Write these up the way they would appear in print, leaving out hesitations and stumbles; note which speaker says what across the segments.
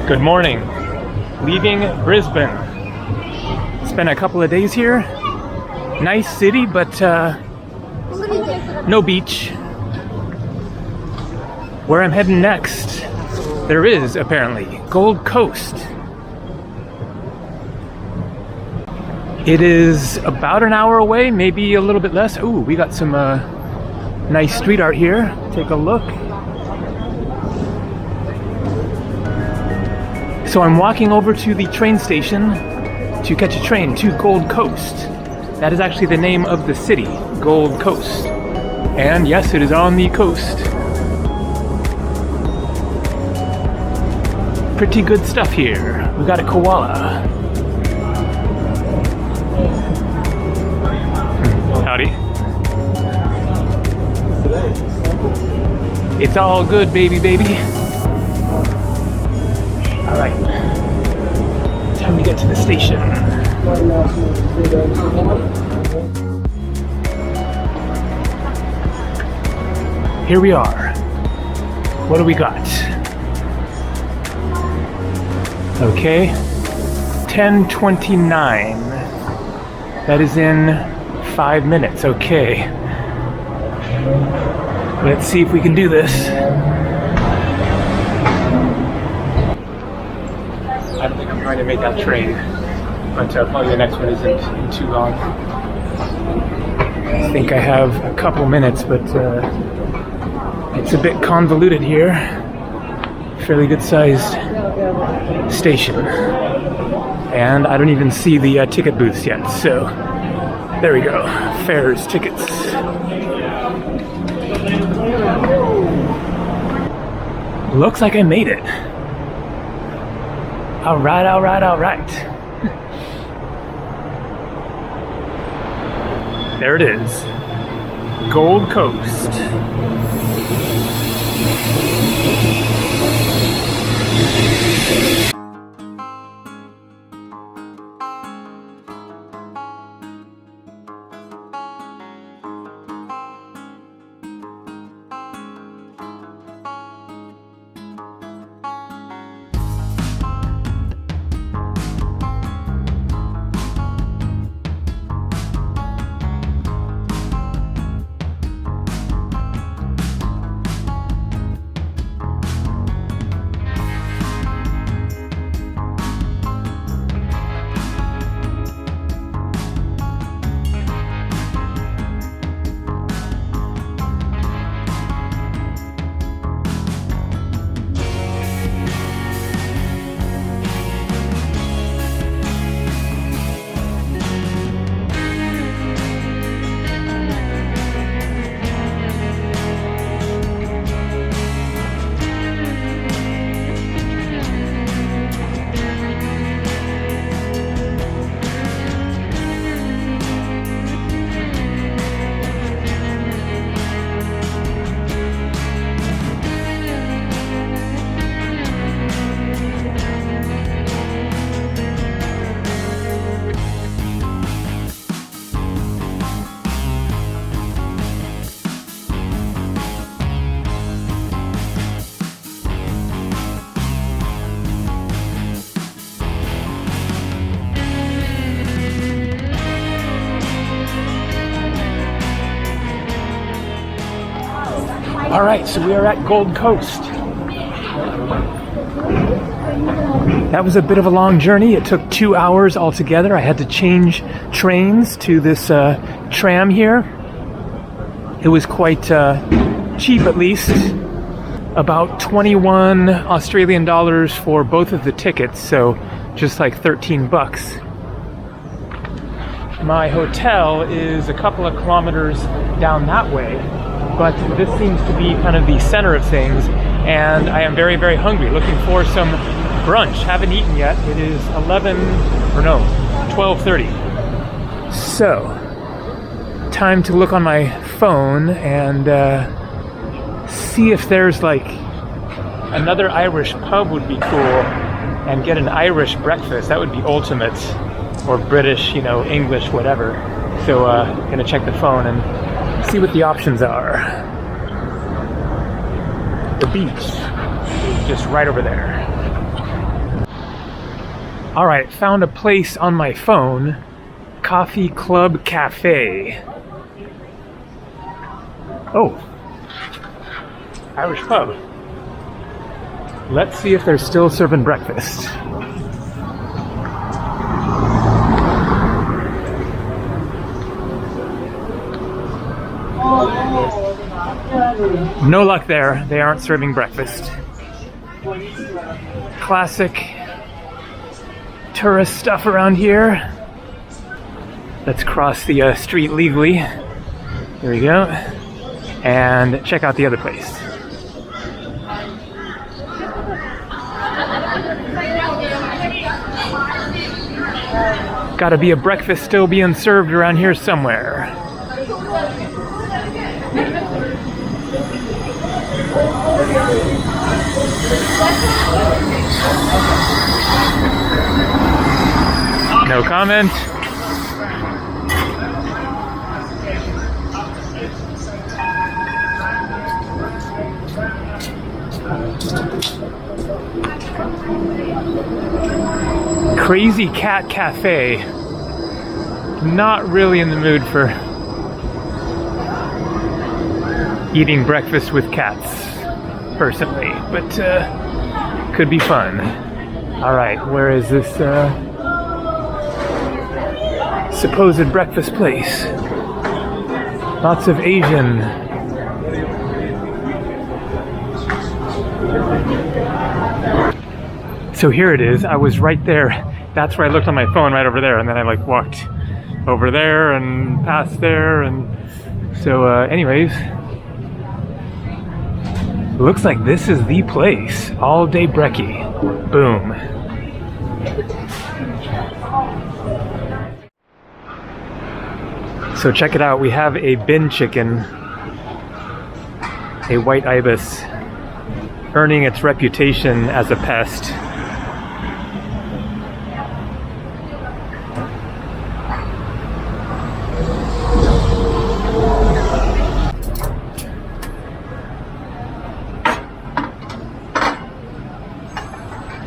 Speaker 1: Good morning. Leaving Brisbane. Spent a couple of days here. Nice city, but no beach. Where I'm heading next, there is apparently Gold Coast. It is about an hour away, maybe a little bit less. Ooh, we got some nice street art here. Take a look. So I'm walking over to the train station to catch a train to Gold Coast. That is actually the name of the city, Gold Coast. And yes, it is on the coast. Pretty good stuff here. We got a koala. Howdy. It's all good, baby. All right, time to get to the station. Here we are. What do we got? Okay, 10:29. That is in 5 minutes. Okay. Let's see if we can do this. I don't think I'm trying to make that train, but probably the next one isn't too long. I think I have a couple minutes, but it's a bit convoluted here. Fairly good sized station. And I don't even see the ticket booths yet, so there we go. Fares, tickets. Looks like I made it. All right. There it is. Gold Coast. All right, so we are at Gold Coast. That was a bit of a long journey. It took 2 hours altogether. I had to change trains to this tram here. It was quite cheap, at least. About 21 Australian dollars for both of the tickets, so just like 13 bucks. My hotel is a couple of kilometers down that way, but this seems to be kind of the center of things, and I am very, very hungry. Looking for some brunch. Haven't eaten yet. It is 12:30. So, time to look on my phone and see if there's like another Irish pub would be cool, and get an Irish breakfast. That would be ultimate. Or British, English, whatever. So gonna check the phone and see what the options are. The beach is just right over there. All right, found a place on my phone. Coffee Club Cafe. Oh, Irish pub. Let's see if they're still serving breakfast. No luck there. They aren't serving breakfast. Classic tourist stuff around here. Let's cross the street legally. Here we go. And check out the other place. Gotta be a breakfast still being served around here somewhere. No comment. Crazy Cat Cafe. Not really in the mood for eating breakfast with cats, personally, but could be fun. All right, where is this supposed breakfast place? Lots of Asian. So here it is. I was right there. That's where I looked on my phone, right over there, and then I like walked over there and past there, and so anyways, looks like this is the place. All day brekkie. Boom. So check it out. We have a bin chicken, a white ibis, earning its reputation as a pest.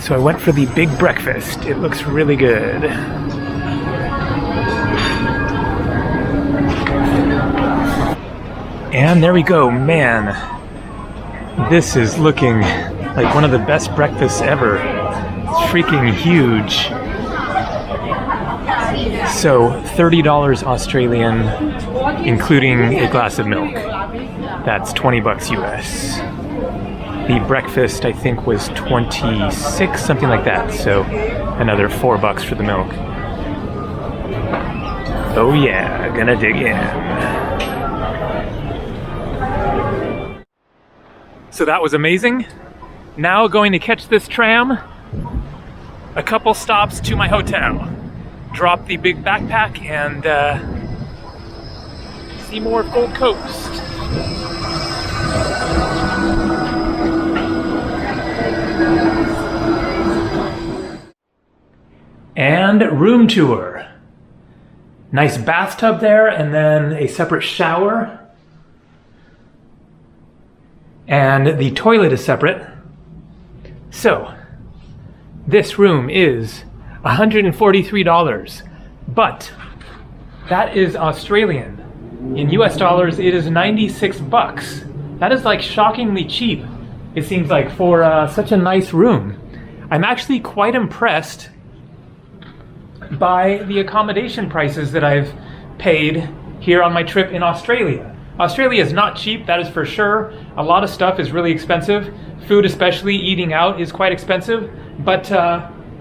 Speaker 1: So I went for the big breakfast. It looks really good. And there we go, man. This is looking like one of the best breakfasts ever. It's freaking huge. So $30 Australian, including a glass of milk. That's 20 bucks US. The breakfast, I think, was 26, something like that. So another 4 bucks for the milk. Oh yeah, gonna dig in. So that was amazing. Now going to catch this tram. A couple stops to my hotel. Drop the big backpack and see more Gold Coast. And room tour. Nice bathtub there, and then a separate shower. And the toilet is separate. So, this room is $143, but that is Australian. In US dollars, it is 96 bucks. That is like shockingly cheap, it seems like, for such a nice room. I'm actually quite impressed by the accommodation prices that I've paid here on my trip in Australia. Australia is not cheap, that is for sure. A lot of stuff is really expensive. Food, especially eating out, is quite expensive. But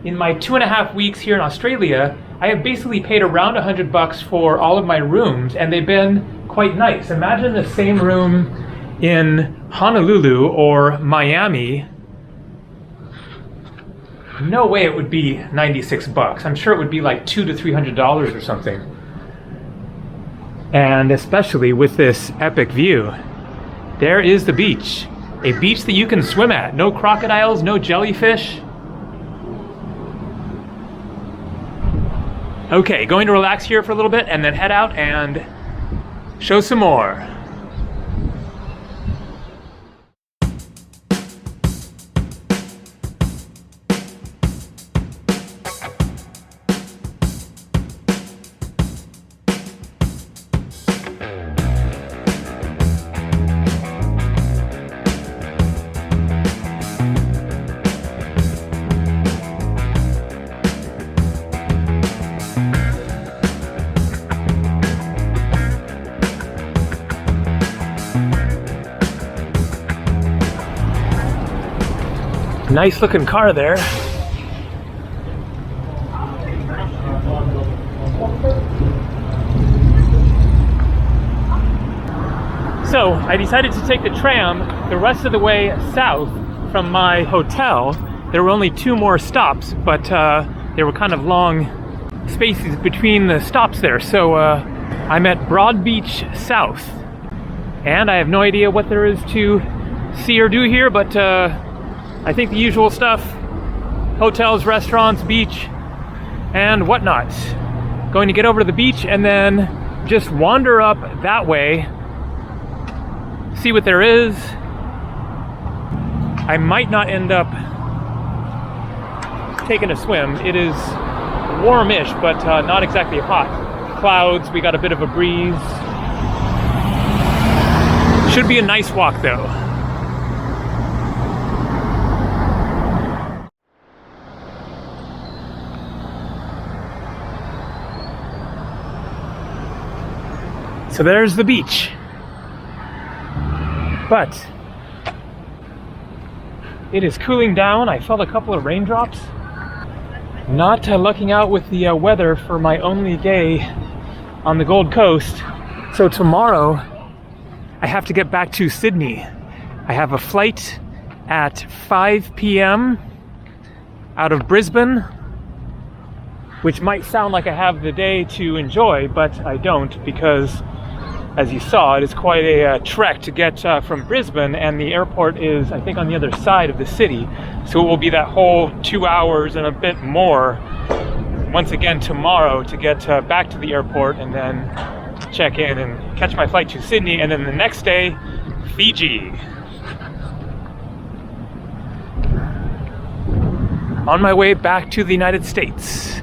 Speaker 1: in my 2.5 weeks here in Australia, I have basically paid around 100 bucks for all of my rooms, and they've been quite nice. Imagine the same room in Honolulu or Miami. No way it would be 96 bucks. I'm sure it would be like $200 to $300 or something. And especially with this epic view. There is the beach. A beach that you can swim at. No crocodiles, no jellyfish. Okay, going to relax here for a little bit and then head out and show some more. Nice looking car there. So I decided to take the tram the rest of the way south from my hotel. There were only 2 more stops, but there were kind of long spaces between the stops there. So I'm at Broadbeach South, and I have no idea what there is to see or do here, but I think the usual stuff: hotels, restaurants, beach, and whatnot. Going to get over to the beach and then just wander up that way, see what there is. I might not end up taking a swim. It is warmish, but not exactly hot. Clouds, we got a bit of a breeze. Should be a nice walk though. So there's the beach. But it is cooling down. I felt a couple of raindrops. Not lucking out with the weather for my only day on the Gold Coast. So tomorrow I have to get back to Sydney. I have a flight at 5 p.m. out of Brisbane, which might sound like I have the day to enjoy, but I don't, because as you saw, it is quite a trek to get from Brisbane, and the airport is, I think, on the other side of the city. So it will be that whole 2 hours and a bit more once again tomorrow to get back to the airport and then check in and catch my flight to Sydney, and then the next day, Fiji. On my way back to the United States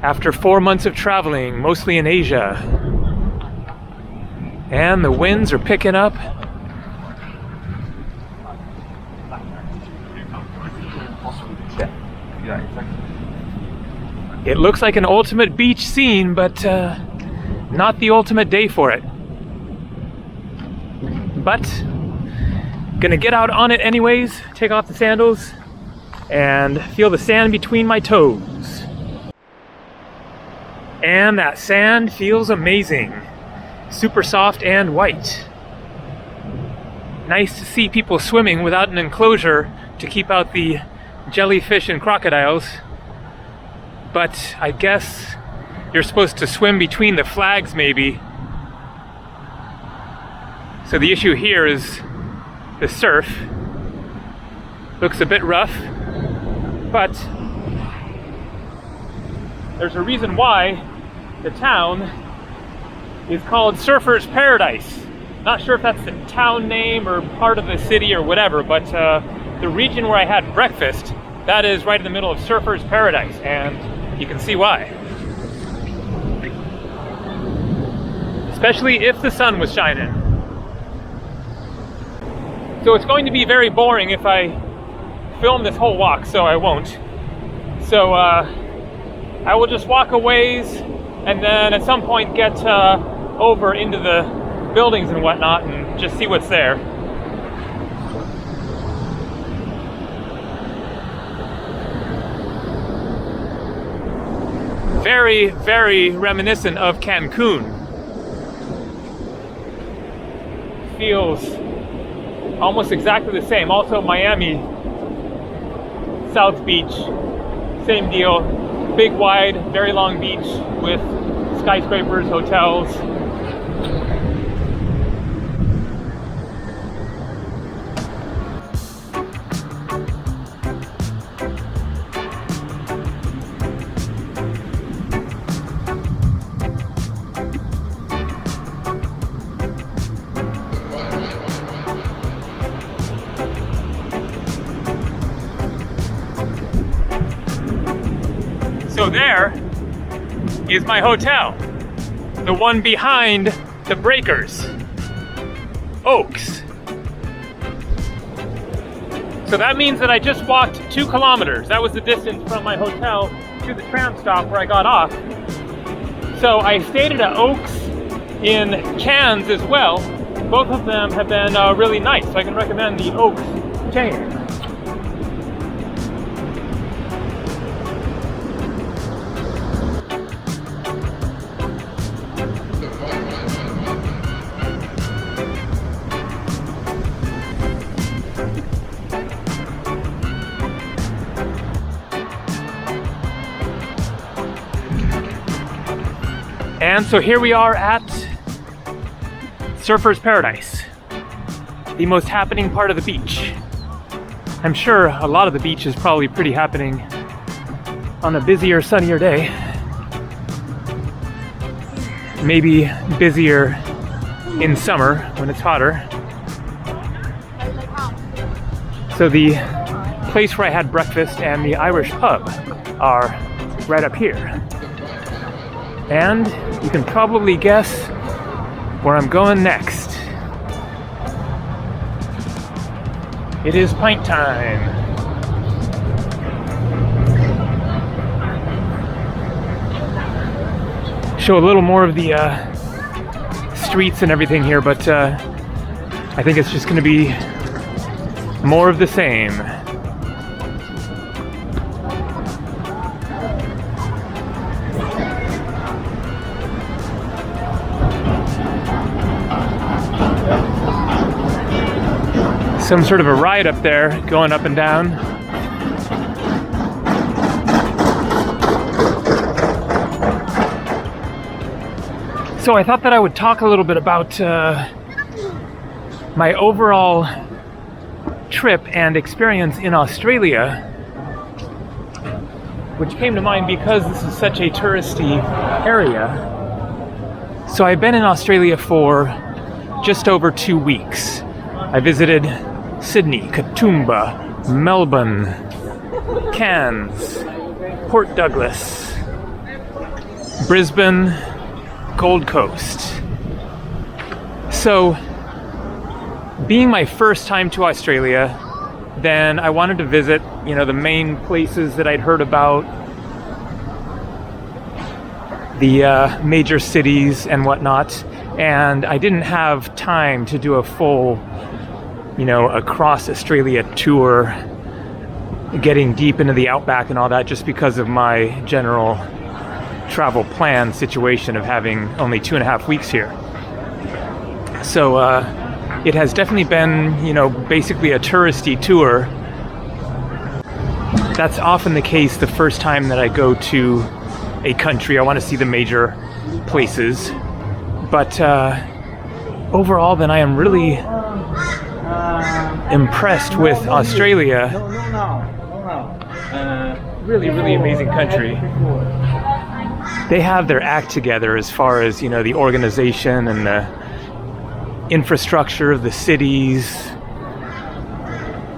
Speaker 1: after 4 months of traveling, mostly in Asia. And the winds are picking up. It looks like an ultimate beach scene, but not the ultimate day for it. But gonna get out on it anyways, take off the sandals, and feel the sand between my toes. And that sand feels amazing. Super soft and white. Nice to see people swimming without an enclosure to keep out the jellyfish and crocodiles. But I guess you're supposed to swim between the flags maybe. So the issue here is the surf. Looks a bit rough, but there's a reason why the town is called Surfer's Paradise. Not sure if that's the town name or part of the city or whatever, but the region where I had breakfast, that is right in the middle of Surfer's Paradise, and you can see why. Especially if the sun was shining. So it's going to be very boring if I film this whole walk, so I won't. So I will just walk a ways and then at some point get over into the buildings and whatnot and just see what's there. Very, very reminiscent of Cancun. Feels almost exactly the same. Also Miami, South Beach, same deal. Big, wide, very long beach with skyscrapers, hotels. So there is my hotel, the one behind the breakers, Oaks. So that means that I just walked 2 kilometers. That was the distance from my hotel to the tram stop where I got off. So I stayed at Oaks in Cairns as well. Both of them have been really nice, so I can recommend the Oaks chain. And so here we are at Surfer's Paradise, the most happening part of the beach. I'm sure a lot of the beach is probably pretty happening on a busier, sunnier day. Maybe busier in summer when it's hotter. So the place where I had breakfast and the Irish pub are right up here. And you can probably guess where I'm going next. It is pint time. Show a little more of the streets and everything here, but I think it's just going to be more of the same. Some sort of a ride up there, going up and down. So I thought that I would talk a little bit about my overall trip and experience in Australia, which came to mind because this is such a touristy area. So I've been in Australia for just over 2 weeks. I visited Sydney, Katoomba, Melbourne, Cairns, Port Douglas, Brisbane, Gold Coast. So, being my first time to Australia, then I wanted to visit, the main places that I'd heard about, the major cities and whatnot, and I didn't have time to do a full across Australia tour, getting deep into the outback and all that, just because of my general travel plan situation of having only 2.5 weeks here. So it has definitely been, basically a touristy tour. That's often the case the first time that I go to a country. I want to see the major places. But overall, then I am really impressed with Australia. Really, really amazing country. They have their act together as far as, the organization and the infrastructure of the cities,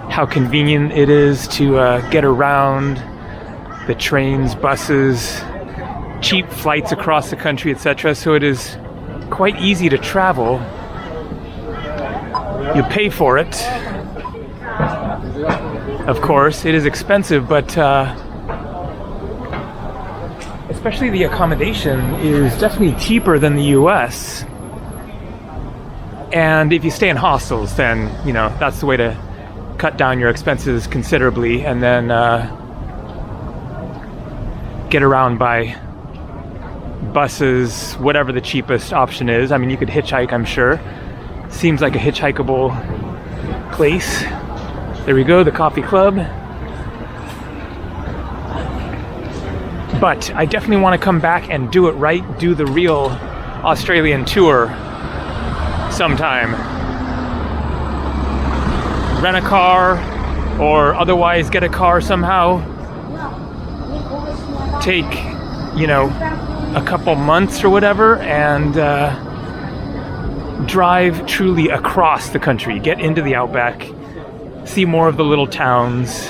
Speaker 1: how convenient it is to get around, the trains, buses, cheap flights across the country, etc. So it is quite easy to travel. You pay for it. Of course, it is expensive, but especially the accommodation is definitely cheaper than the US. And if you stay in hostels, then, that's the way to cut down your expenses considerably, and then get around by buses, whatever the cheapest option is. I mean, you could hitchhike, I'm sure. Seems like a hitchhikeable place. There we go, the coffee club. But I definitely want to come back and do it right, do the real Australian tour sometime. Rent a car or otherwise get a car somehow. Take, a couple months or whatever and drive truly across the country, get into the outback, see more of the little towns,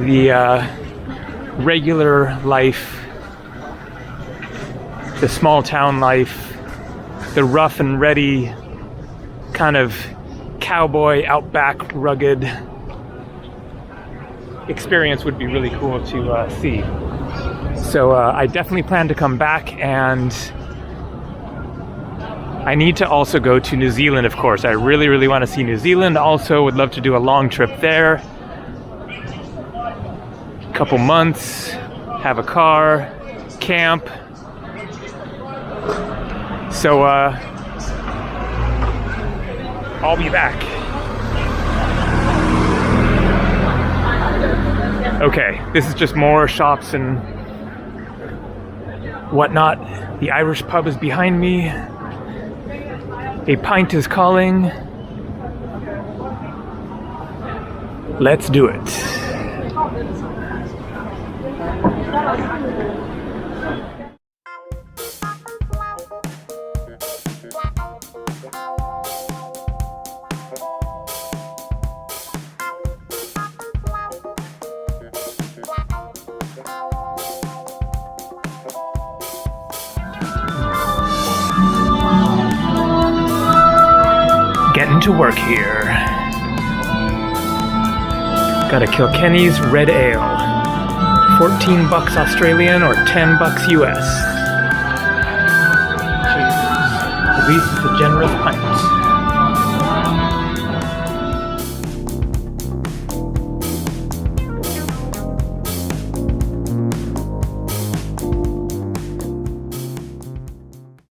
Speaker 1: the regular life, the small town life, the rough and ready kind of cowboy outback rugged experience would be really cool to see. So I definitely plan to come back, and I need to also go to New Zealand, of course. I really, really want to see New Zealand. Also would love to do a long trip there. Couple months, have a car, camp. So I'll be back. Okay, this is just more shops and whatnot. The Irish pub is behind me. A pint is calling. Let's do it. Getting to work here. Got a Kilkenny's Red Ale. $14 Australian or $10 US. Cheers. At least it's a generous pint.